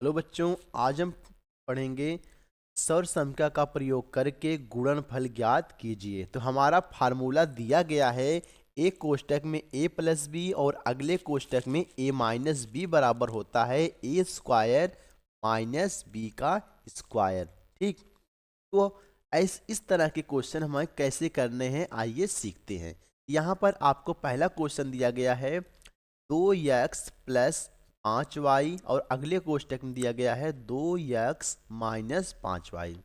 Hello बच्चों, आज हम पढ़ेंगे सर्वसंख्या का प्रयोग करके गुणनफल ज्ञात कीजिए। तो हमारा फार्मूला दिया गया है, एक कोष्टक में a प्लस बी और अगले कोष्टक में a माइनस बी बराबर होता है ए स्क्वायर माइनस बी का स्क्वायर। ठीक, तो इस तरह के क्वेश्चन हमें कैसे करने हैं आइए सीखते हैं। यहाँ पर आपको पहला क्वेश्चन दिया गया है 2x प्लस 5y और अगले कोष्टक में दिया गया है 2x माइनस 5y।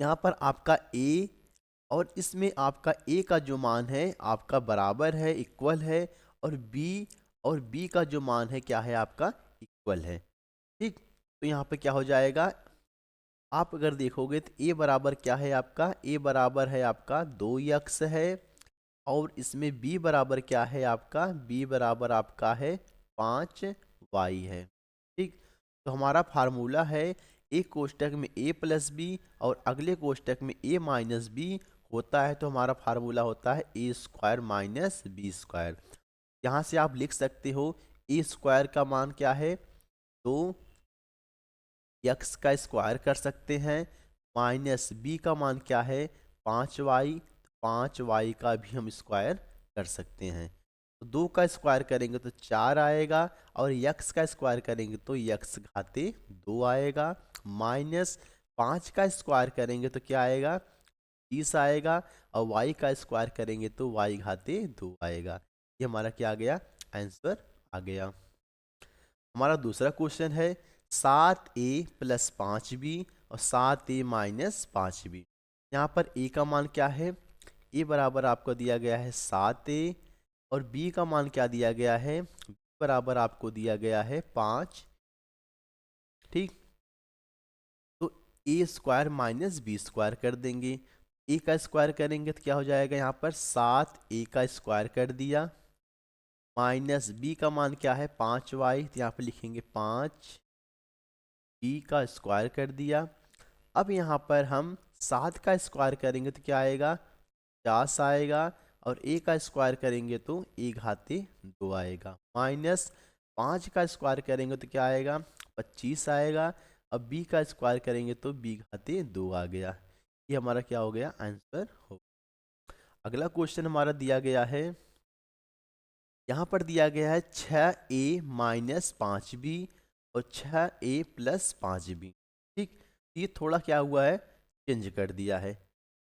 यहाँ पर आपका a और इसमें आपका a का जो मान है आपका बराबर है, इक्वल है, और b का जो मान है क्या है आपका इक्वल है। ठीक, तो यहाँ पे क्या हो जाएगा, आप अगर देखोगे तो a बराबर क्या है आपका, a बराबर है आपका 2x है, और इसमें b बराबर क्या है आपका, b बराबर आपका है 5y है। ठीक, तो हमारा फार्मूला है एक कोष्टक में a प्लस बी और अगले कोष्टक में a माइनस बी होता है, तो हमारा फार्मूला होता है ए स्क्वायर माइनस बी स्क्वायर। यहाँ से आप लिख सकते हो ए स्क्वायर का मान क्या है, तो यक्स का स्क्वायर कर सकते हैं, माइनस बी का मान क्या है 5y, 5y का भी हम स्क्वायर कर सकते हैं। तो 2 का स्क्वायर करेंगे तो 4 आएगा, और यक्स का स्क्वायर करेंगे तो यक्स घाते 2 आएगा, माइनस 5 का स्क्वायर करेंगे तो क्या आएगा 30 आएगा, और y का स्क्वायर करेंगे तो y घाते 2 आएगा। ये हमारा क्या आ गया, आंसर आ गया। हमारा दूसरा क्वेश्चन है 7a प्लस 5b और 7a माइनस 5b। यहाँ पर a का मान क्या है, a बराबर आपको दिया गया है 7a, और b का मान क्या दिया गया है, b बराबर आपको दिया गया है 5। ठीक, तो a square minus b square कर देंगे। a का स्क्वायर करेंगे तो क्या हो जाएगा, यहाँ पर 7a का स्क्वायर कर दिया, माइनस b का मान क्या है 5y, तो यहाँ पर लिखेंगे 5 बी का स्क्वायर कर दिया। अब यहाँ पर हम 7 का स्क्वायर करेंगे तो क्या आएगा 50 आएगा, और a का स्क्वायर करेंगे तो a घाते 2 आएगा, माइनस 5 का स्क्वायर करेंगे तो क्या आएगा 25 आएगा, अब b का स्क्वायर करेंगे तो b घाते 2 आ गया। ये हमारा क्या हो गया, आंसर हो। अगला क्वेश्चन हमारा दिया गया है, यहाँ पर दिया गया है 6a माइनस 5b और 6a प्लस 5b। ठीक, ये थोड़ा क्या हुआ है, चेंज कर दिया है।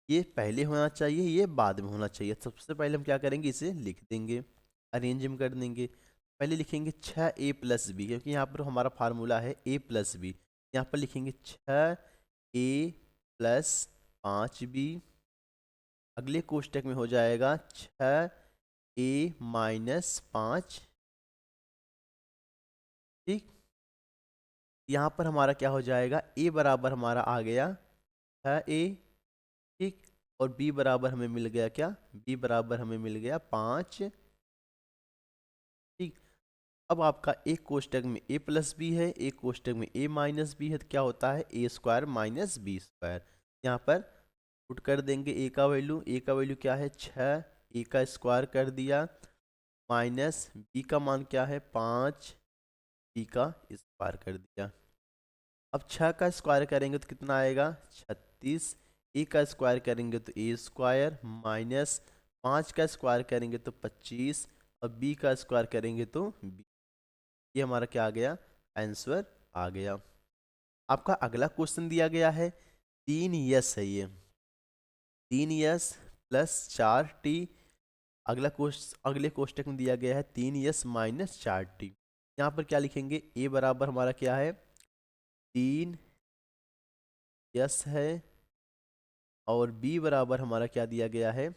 ये पहले होना चाहिए, ये बाद में होना चाहिए। सबसे पहले हम क्या करेंगे, इसे लिख देंगे, अरेंज हम कर देंगे। पहले लिखेंगे 6a प्लस बी, क्योंकि यहाँ पर हमारा फार्मूला है a प्लस बी। यहाँ पर लिखेंगे 6a प्लस 5b, अगले कोष्टक में हो जाएगा 6a माइनस 5। ठीक, यहाँ पर हमारा क्या हो जाएगा, a बराबर हमारा आ गया 6a। ठीक, और b बराबर हमें मिल गया क्या, b बराबर हमें मिल गया 5। ठीक, अब आपका एक कोष्टक में a प्लस बी है, एक कोष्टक में a माइनस बी है, तो क्या होता है ए स्क्वायर माइनस बी स्क्वायर। यहाँ पर पुट कर देंगे a का वैल्यू क्या है 6, a का स्क्वायर कर दिया, माइनस b का मान क्या है 5, b का स्क्वायर कर दिया। अब 6 का स्क्वायर करेंगे तो कितना आएगा 36, ए का स्क्वायर करेंगे तो ए स्क्वायर, माइनस 5 का स्क्वायर करेंगे तो 25, और बी का स्क्वायर करेंगे तो बी। ये हमारा क्या आ गया, आंसर आ गया। आपका अगला क्वेश्चन दिया गया है 3s है ये, 3s प्लस 4t। अगले कोष्टक में दिया गया है 3s माइनस 4t। यहाँ पर क्या लिखेंगे, ए बराबर हमारा क्या है 3s है, और b बराबर हमारा क्या दिया गया है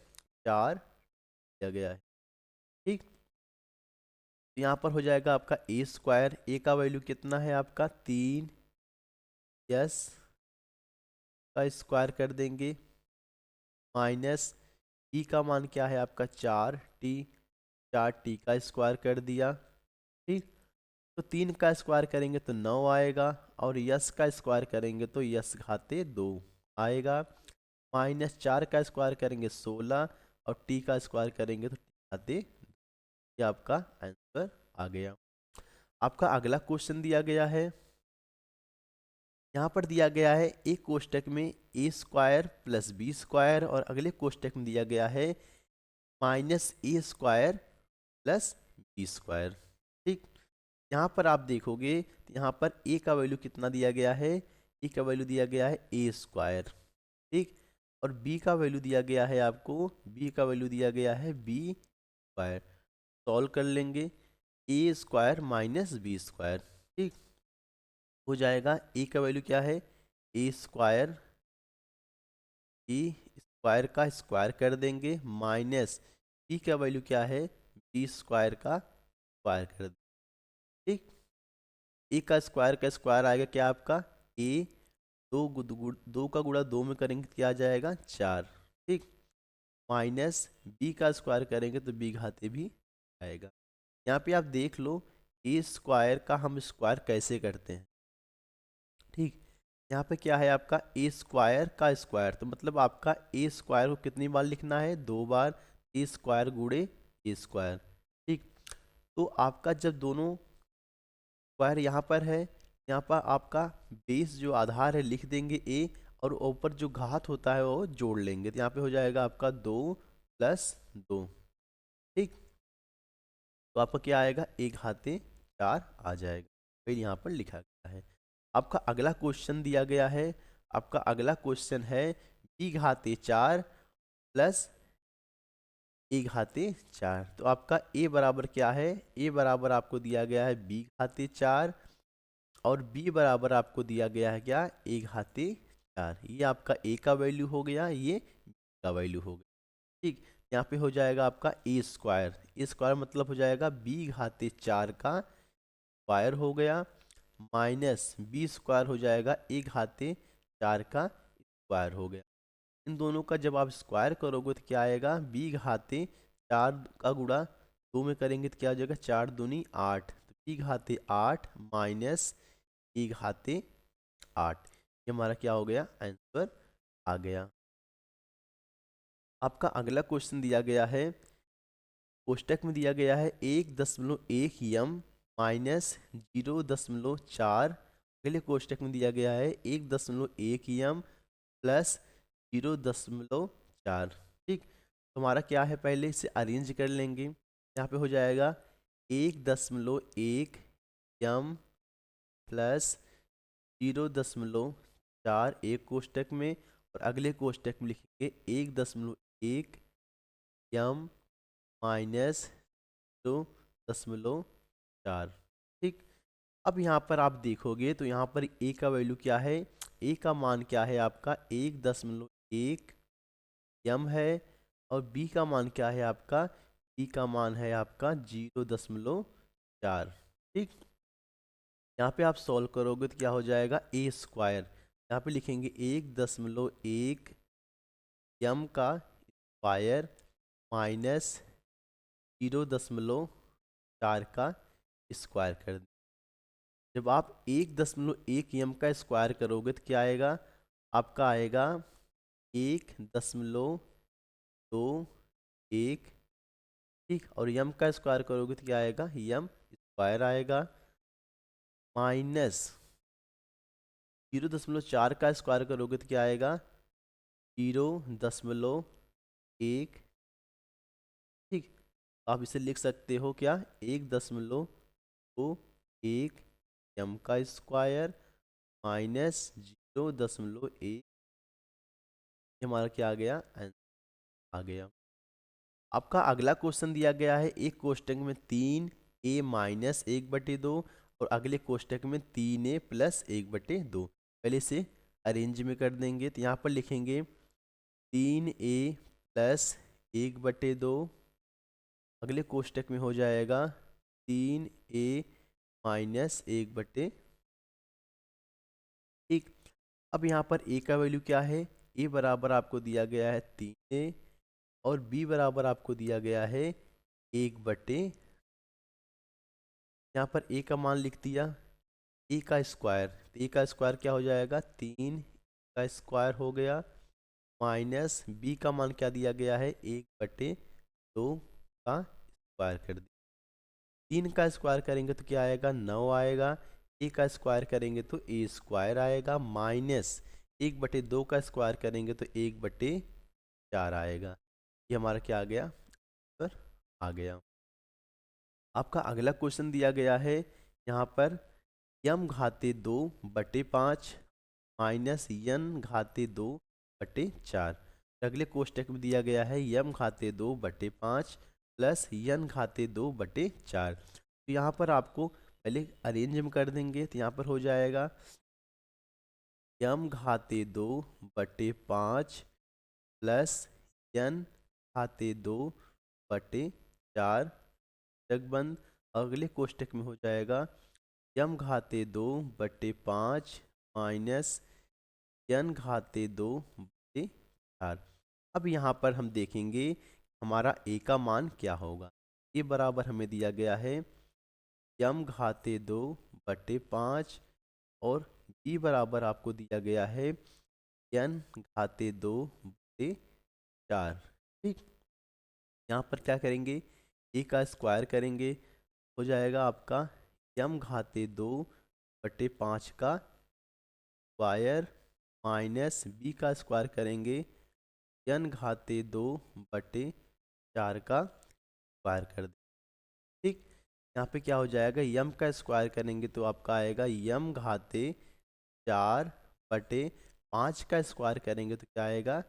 4 दिया गया है। ठीक, तो यहाँ पर हो जाएगा आपका ए स्क्वायर, ए का वैल्यू कितना है आपका 3s का स्क्वायर कर देंगे, माइनस ई का मान क्या है आपका 4t, 4t का स्क्वायर कर दिया। ठीक, तो 3 का स्क्वायर करेंगे तो 9 आएगा, और यस का स्क्वायर करेंगे तो यस घाते 2 आएगा, माइनस 4 का स्क्वायर करेंगे 16, और टी का स्क्वायर करेंगे तो टी घाते। ये आपका आंसर आ गया। आपका अगला क्वेश्चन दिया गया है यहाँ पर दिया गया है एक कोष्टक में ए स्क्वायर प्लस बी स्क्वायर और अगले कोष्टक में दिया गया है माइनस ए स्क्वायर प्लस बी स्क्वायर। ठीक, यहाँ पर आप देखोगे तो यहाँ पर ए का वैल्यू कितना दिया गया है, ए का वैल्यू दिया गया है ए स्क्वायर। ठीक, और बी का वैल्यू दिया गया है आपको, बी का वैल्यू दिया गया है बी स्क्वायर। सॉल्व कर लेंगे, ए स्क्वायर माइनस बी स्क्वायर। ठीक, हो जाएगा ए का वैल्यू क्या है, ए स्क्वायर, ए स्क्वायर का स्क्वायर कर देंगे माइनस बी का वैल्यू क्या है, बी स्क्वायर का स्क्वायर कर देंगे। ठीक, ए का स्क्वायर आएगा क्या आपका, ए, दो का गुणा दो में करेंगे तो क्या आ जाएगा 4। ठीक, माइनस बी का स्क्वायर करेंगे तो बी घाते भी आएगा। यहाँ पे आप देख लो ए स्क्वायर का हम स्क्वायर कैसे करते हैं। ठीक, यहाँ पे क्या है आपका ए स्क्वायर का स्क्वायर, तो मतलब आपका ए स्क्वायर को कितनी बार लिखना है, 2 बार, ए स्क्वायर गुणे ए स्क्वायर। ठीक, तो आपका जब दोनों स्क्वायर यहाँ पर है, यहाँ पर आपका बेस जो आधार है लिख देंगे ए, और ऊपर जो घात होता है वो जोड़ लेंगे, तो यहाँ पे हो जाएगा आपका 2 प्लस 2। ठीक, तो आपका क्या आएगा, एक घाते 4 आ जाएगा, फिर यहाँ पर लिखा गया है। आपका अगला क्वेश्चन दिया गया है, आपका अगला क्वेश्चन है बी घाते 4 प्लस ए घाते 4। तो आपका ए बराबर क्या है, ए बराबर आपको दिया गया है बी घाते 4 और बी बराबर आपको दिया गया है क्या, ए घाते 4। ये आपका ए का वैल्यू हो गया, ये बी का वैल्यू हो गया। ठीक, यहाँ पे हो जाएगा आपका ए स्क्वायर, ए स्क्वायर मतलब हो जाएगा बी घाते 4 का स्क्वायर हो गया माइनस बी स्क्वायर हो जाएगा ए घाते 4 का स्क्वायर हो गया। इन दोनों का जब आप स्क्वायर करोगे तो क्या आएगा, बी घाते 4 का गुणा 2 में करेंगे तो क्या हो जाएगा, 4 दूनी 8, तो बी घाते 8 माइनस ई घाते 8। ये हमारा क्या हो गया, आंसर आ गया। आपका अगला क्वेश्चन दिया गया है, कोष्टक में दिया गया है 1.1 यम माइनस 0.4, अगले कोष्टक में दिया गया है 1.1 यम प्लस 0.4। ठीक, तो हमारा क्या है, पहले इसे अरेंज कर लेंगे। यहाँ पे हो जाएगा 1.1 यम प्लस 0.4 एक कोष्टक में, और अगले कोष्टक में लिखेंगे 1.1 यम माइनस 0.4। ठीक, अब यहाँ पर आप देखोगे तो यहाँ पर ए का वैल्यू क्या है, ए का मान क्या है आपका 1.1 यम है, और बी का मान क्या है आपका, बी का मान है आपका 0.4। ठीक, यहाँ पे आप सॉल्व करोगे तो क्या हो जाएगा, ए स्क्वायर, यहाँ पे लिखेंगे 1.1 यम का स्क्वायर माइनस 0.4 का स्क्वायर कर दें। जब आप 1.1 यम का स्क्वायर करोगे तो क्या आएगा, आपका आएगा 1.21। ठीक, और यम का स्क्वायर करोगे तो क्या आएगा, यम स्क्वायर आएगा माइनस 0.4 का स्क्वायर करोगे तो क्या आएगा, 0.1। ठीक, आप इसे लिख सकते हो क्या, 1.21 यम का स्क्वायर माइनस 0.1, हमारा क्या आ गया, आंसर आ गया। आपका अगला क्वेश्चन दिया गया है, एक कोष्टक में 3a माइनस 1/2 और अगले कोष्टक में 3a प्लस 1/2। पहले इसे अरेंज में कर देंगे, तो यहाँ पर लिखेंगे 3a प्लस 1/2, अगले कोष्टक में हो जाएगा 3a माइनस 1/2। ठीक, अब यहाँ पर a का वैल्यू क्या है, a बराबर आपको दिया गया है 3a और b बराबर आपको दिया गया है 1/, यहाँ पर a का मान लिख दिया, a का स्क्वायर, तो a का स्क्वायर क्या हो जाएगा, 3 का स्क्वायर हो गया माइनस b का मान क्या दिया गया है, 1/2 का स्क्वायर कर दिया। 3 का स्क्वायर करेंगे तो क्या आएगा, 9 आएगा, ए का स्क्वायर करेंगे तो ए स्क्वायर आएगा, माइनस 1/2 का स्क्वायर करेंगे तो 1/4 आएगा। ये हमारा क्या आ गया, आंसर आ गया। आपका अगला क्वेश्चन दिया गया है यहाँ पर यम घाते 2/5 माइनस यन घाते 2/4। अगले कोष्टक में दिया गया है यम घाते 2/5 प्लस यन घाते 2/4। तो यहाँ पर आपको पहले अरेंज में कर देंगे तो यहाँ पर हो जाएगा यम घाते 2/5 प्लस यन घाते 2/4 जगबंद। अगले कोष्टक में हो जाएगा यम घाते 2/5 माइनस यन घाते 2/4। अब यहाँ पर हम देखेंगे हमारा ए का मान क्या होगा। ए बराबर हमें दिया गया है यम घाते 2/5 और बी बराबर आपको दिया गया है यन घाते 2/4। ठीक, यहाँ पर क्या करेंगे, ए का स्क्वायर करेंगे, हो जाएगा आपका यम घाते 2/5 का स्क्वायर माइनस बी का स्क्वायर करेंगे यन घाते 2/4 का स्क्वायर कर दें। ठीक, यहाँ पे क्या हो जाएगा, यम का स्क्वायर करेंगे तो आपका आएगा यम घाते 4/5 का स्क्वायर करेंगे तो क्या आएगा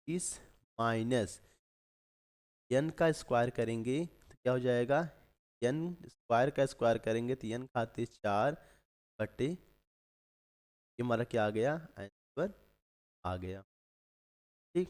30 माइनस यन का स्क्वायर करेंगे तो क्या हो जाएगा, यन स्क्वायर का स्क्वायर करेंगे तो यन घाते 4/, ये हमारा क्या आ गया, आंसर आ गया। ठीक,